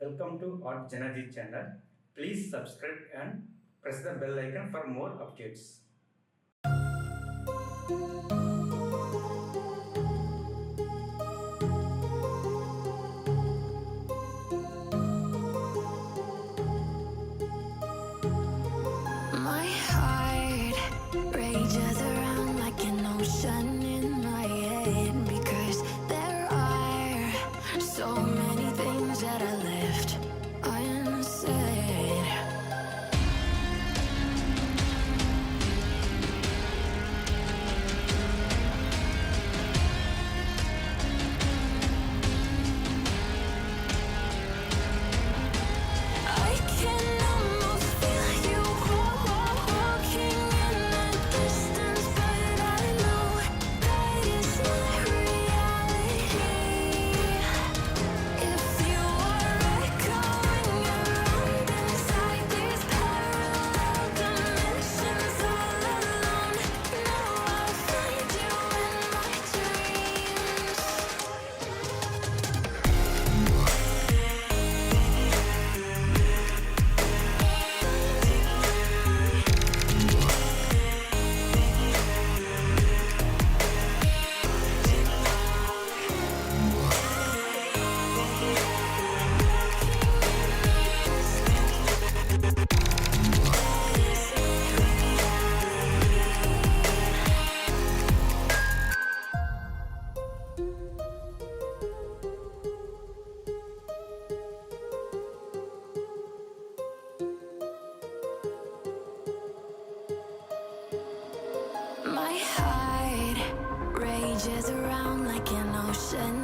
Welcome to JanaG channel. Please subscribe and press the bell icon for more updates. My heart rages around like an ocean in my head, because there are so many things that I left unsaid. I can almost feel you walking in the distance, but I know that it's not reality. If you are echoing around inside these parallel dimensions all alone, know I'll find you in my dreams. My heart rages around like an ocean